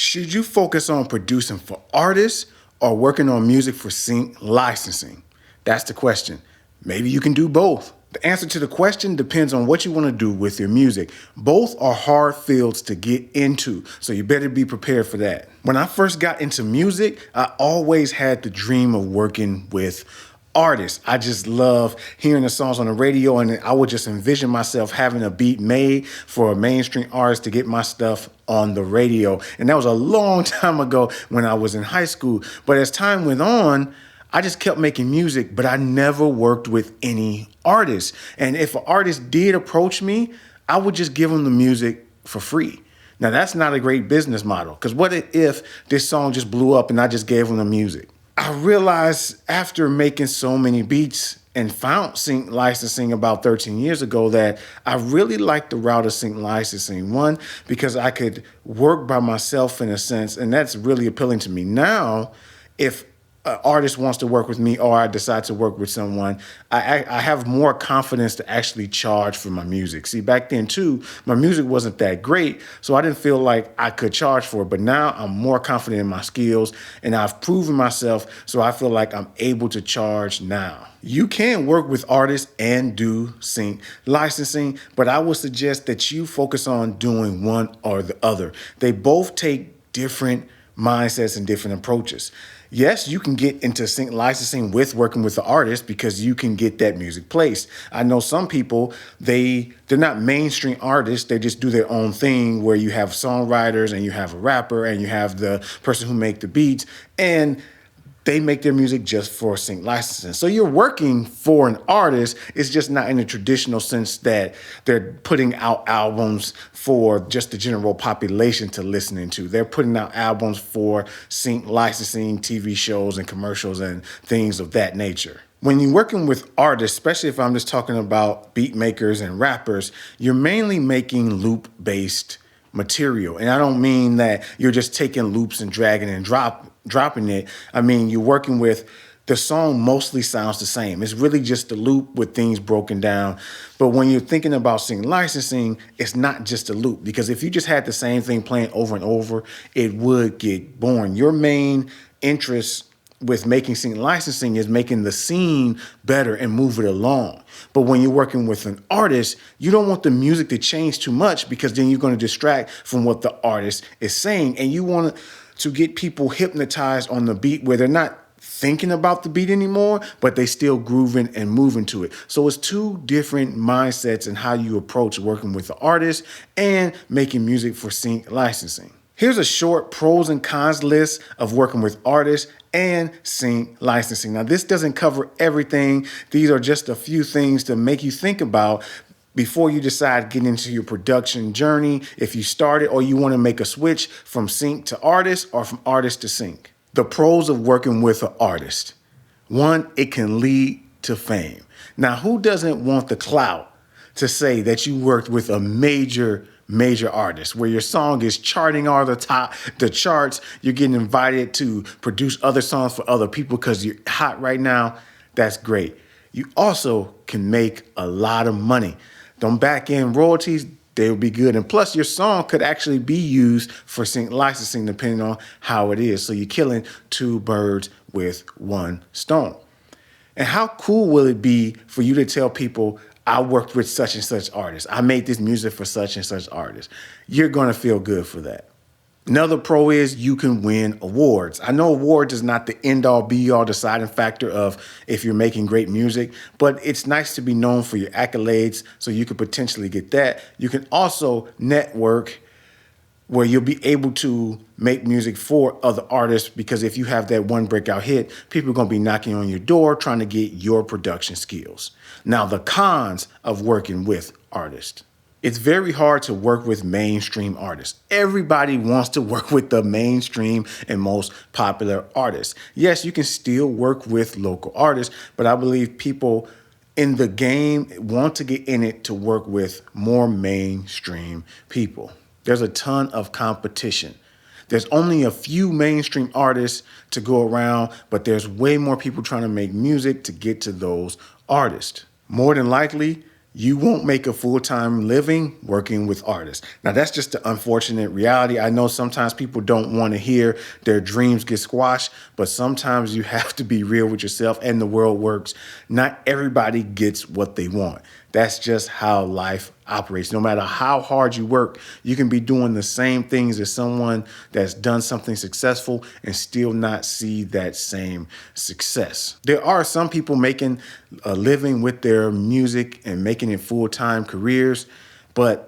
Should you focus on producing for artists or working on music for sync licensing? That's the question. Maybe you can do both. The answer to the question depends on what you want to do with your music. Both are hard fields to get into, so you better be prepared for that. When I first got into music, I always had the dream of working with artists. I just love hearing the songs on the radio, and I would just envision myself having a beat made for a mainstream artist to get my stuff on the radio. And that was a long time ago when I was in high school. But as time went on, I just kept making music, but I never worked with any artists. And if an artist did approach me, I would just give them the music for free. Now, that's not a great business model, because what if this song just blew up and I just gave them the music? I realized after making so many beats and found sync licensing about 13 years ago that I really liked the route of sync licensing. One, because I could work by myself in a sense, and that's really appealing to me. Now, if an artist wants to work with me or I decide to work with someone, I have more confidence to actually charge for my music. See, back then too, my music wasn't that great, so I didn't feel like I could charge for it. But now I'm more confident in my skills and I've proven myself, so I feel like I'm able to charge now. You can work with artists and do sync licensing, but I would suggest that you focus on doing one or the other. They both take different mindsets and different approaches. Yes, you can get into sync licensing with working with the artist because you can get that music placed. I know some people, they're not mainstream artists. They just do their own thing where you have songwriters and you have a rapper and you have the person who make the beats, and they make their music just for sync licensing. So you're working for an artist. It's just not in the traditional sense that they're putting out albums for just the general population to listening to. They're putting out albums for sync licensing, TV shows and commercials and things of that nature. When you're working with artists, especially if I'm just talking about beat makers and rappers, you're mainly making loop-based material. And I don't mean that you're just taking loops and dragging and dropping it. I mean, you're working with the song mostly sounds the same. It's really just a loop with things broken down. But when you're thinking about sync licensing, it's not just a loop, because if you just had the same thing playing over and over, it would get boring. Your main interest with making sync licensing is making the scene better and move it along. But when you're working with an artist, you don't want the music to change too much, because then you're going to distract from what the artist is saying. And you want to get people hypnotized on the beat where they're not thinking about the beat anymore, but they still grooving and moving to it. So it's two different mindsets in how you approach working with the artist and making music for sync licensing. Here's a short pros and cons list of working with artists and sync licensing. Now, this doesn't cover everything. These are just a few things to make you think about before you decide getting into your production journey, if you started or you want to make a switch from sync to artist or from artist to sync. The pros of working with an artist. One, it can lead to fame. Now, who doesn't want the clout to say that you worked with a major artist where your song is charting all the charts, you're getting invited to produce other songs for other people because you're hot right now? That's great. You also can make a lot of money. Them back end royalties, they'll be good. And plus, your song could actually be used for sync licensing depending on how it is. So you're killing two birds with one stone. And how cool will it be for you to tell people, I worked with such and such artist. I made this music for such and such artist. You're going to feel good for that. Another pro is you can win awards. I know awards is not the end-all, be-all deciding factor of if you're making great music, but it's nice to be known for your accolades, so you could potentially get that. You can also network where you'll be able to make music for other artists, because if you have that one breakout hit, people are going to be knocking on your door trying to get your production skills. Now, the cons of working with artists. It's very hard to work with mainstream artists. Everybody wants to work with the mainstream and most popular artists. Yes, you can still work with local artists, but I believe people in the game want to get in it to work with more mainstream people. There's a ton of competition. There's only a few mainstream artists to go around, but there's way more people trying to make music to get to those artists. More than likely, you won't make a full-time living working with artists. Now, that's just the unfortunate reality. I know sometimes people don't want to hear their dreams get squashed, but sometimes you have to be real with yourself and the world works. Not everybody gets what they want. That's just how life operates. No matter how hard you work, you can be doing the same things as someone that's done something successful and still not see that same success. There are some people making a living with their music and making it full-time careers, but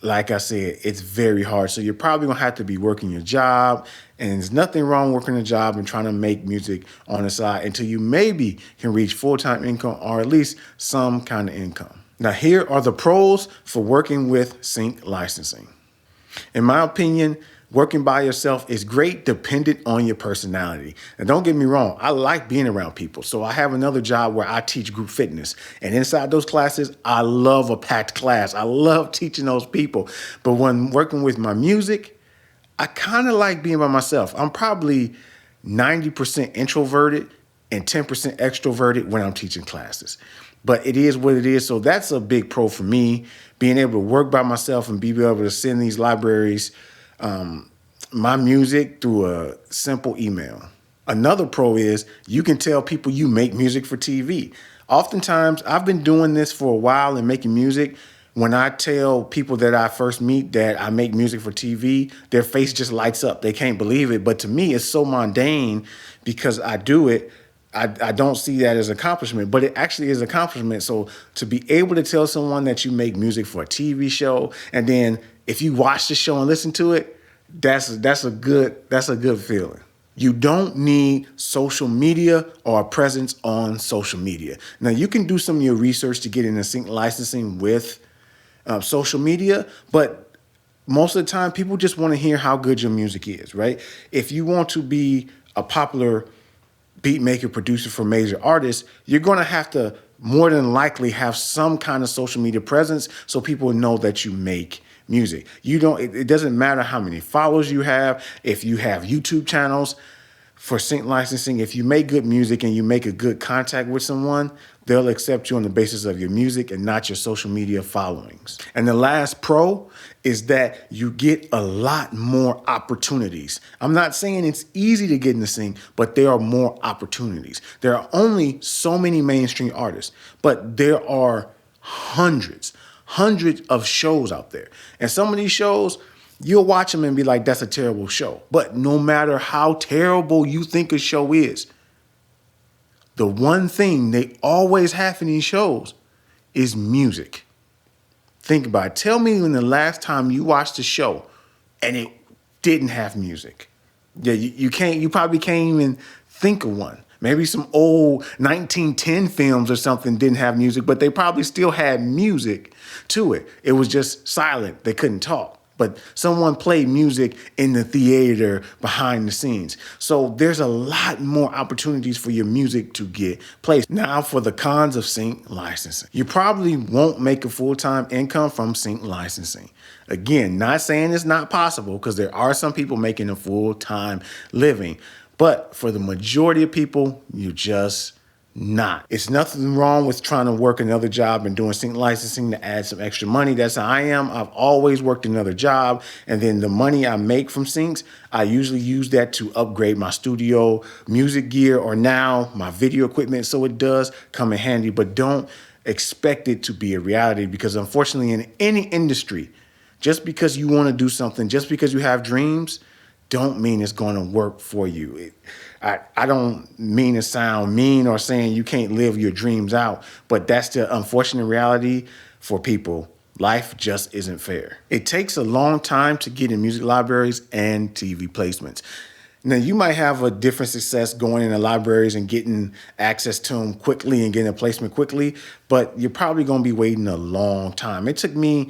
like I said, it's very hard. So you're probably gonna have to be working your job, and there's nothing wrong working a job and trying to make music on the side until you maybe can reach full-time income or at least some kind of income. Now, here are the pros for working with sync licensing. In my opinion, working by yourself is great dependent on your personality. And don't get me wrong, I like being around people. So I have another job where I teach group fitness. And inside those classes, I love a packed class. I love teaching those people. But when working with my music, I kind of like being by myself. I'm probably 90% introverted and 10% extroverted when I'm teaching classes. But it is what it is. So that's a big pro for me, being able to work by myself and be able to send these libraries my music through a simple email. Another pro is you can tell people you make music for TV. Oftentimes, I've been doing this for a while and making music. When I tell people that I first meet that I make music for TV, their face just lights up. They can't believe it. But to me, it's so mundane because I do it. I don't see that as an accomplishment, but it actually is an accomplishment. So to be able to tell someone that you make music for a TV show, and then if you watch the show and listen to it, that's a good feeling. You don't need social media or a presence on social media. Now, you can do some of your research to get into sync licensing with social media, but most of the time, people just want to hear how good your music is, right? If you want to be a popular beat maker, producer for major artists, you're going to have to more than likely have some kind of social media presence so people know that you make music. It doesn't matter how many followers you have. If you have YouTube channels for sync licensing, if you make good music and you make a good contact with someone, they'll accept you on the basis of your music and not your social media followings. And the last pro is that you get a lot more opportunities. I'm not saying it's easy to get into sync, but there are more opportunities. There are only so many mainstream artists, but there are hundreds of shows out there. And some of these shows, you'll watch them and be like, that's a terrible show. But no matter how terrible you think a show is, the one thing they always have in these shows is music. Think about it. Tell me when the last time you watched a show and it didn't have music. Yeah, you probably can't even think of one. Maybe some old 1910 films or something didn't have music, but they probably still had music to it. It was just silent. They couldn't talk. But someone played music in the theater behind the scenes. So there's a lot more opportunities for your music to get placed. Now for the cons of sync licensing. You probably won't make a full-time income from sync licensing. Again, not saying it's not possible because there are some people making a full-time living. But for the majority of people, you just not. It's nothing wrong with trying to work another job and doing sync licensing to add some extra money. That's how I am. I've always worked another job. And then the money I make from syncs, I usually use that to upgrade my studio music gear or now my video equipment. So it does come in handy, but don't expect it to be a reality because unfortunately in any industry, just because you want to do something, just because you have dreams, don't mean it's going to work for you. I don't mean to sound mean or saying you can't live your dreams out, but that's the unfortunate reality for people. Life just isn't fair. It takes a long time to get in music libraries and TV placements. Now, you might have a different success going into libraries and getting access to them quickly and getting a placement quickly, but you're probably going to be waiting a long time. It took me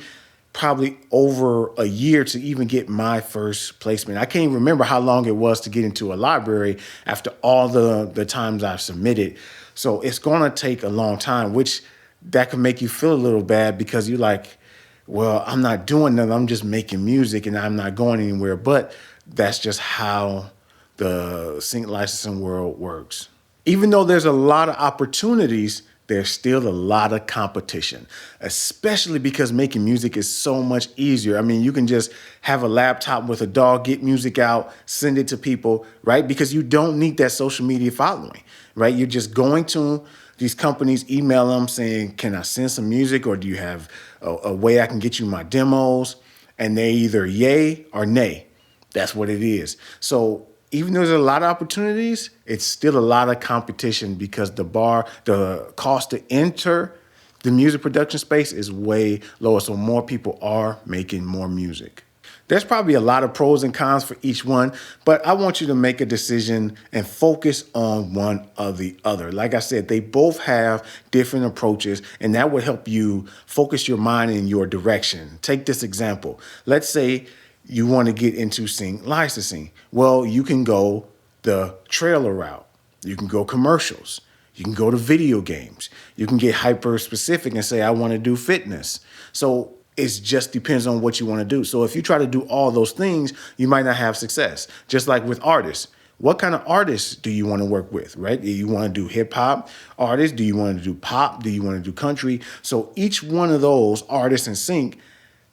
probably over a year to even get my first placement. I can't even remember how long it was to get into a library after all the times I've submitted. So it's going to take a long time, which that can make you feel a little bad because you're like, well, I'm not doing nothing. I'm just making music and I'm not going anywhere. But that's just how the sync licensing world works. Even though there's a lot of opportunities, there's still a lot of competition, especially because making music is so much easier. I mean, you can just have a laptop with a DAW, get music out, send it to people, right? Because you don't need that social media following, right? You're just going to these companies, email them saying, can I send some music, or do you have a way I can get you my demos? And they either yay or nay. That's what it is. So even though there's a lot of opportunities, it's still a lot of competition because the cost to enter the music production space is way lower. So more people are making more music. There's probably a lot of pros and cons for each one, but I want you to make a decision and focus on one or the other. Like I said, they both have different approaches, and that will help you focus your mind in your direction. Take this example. Let's say you want to get into sync licensing. Well, you can go the trailer route. You can go commercials. You can go to video games. You can get hyper specific and say, I want to do fitness. So it just depends on what you want to do. So if you try to do all those things, you might not have success. Just like with artists. What kind of artists do you want to work with, right? Do you want to do hip hop artists? Do you want to do pop? Do you want to do country? So each one of those artists in sync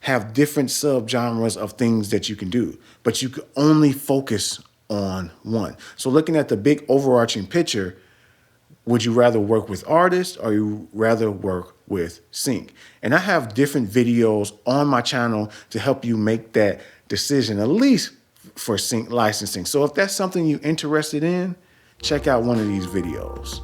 have different subgenres of things that you can do, but you can only focus on one. So looking at the big overarching picture, would you rather work with artists or you rather work with sync? And I have different videos on my channel to help you make that decision, at least for sync licensing. So if that's something you're interested in, check out one of these videos.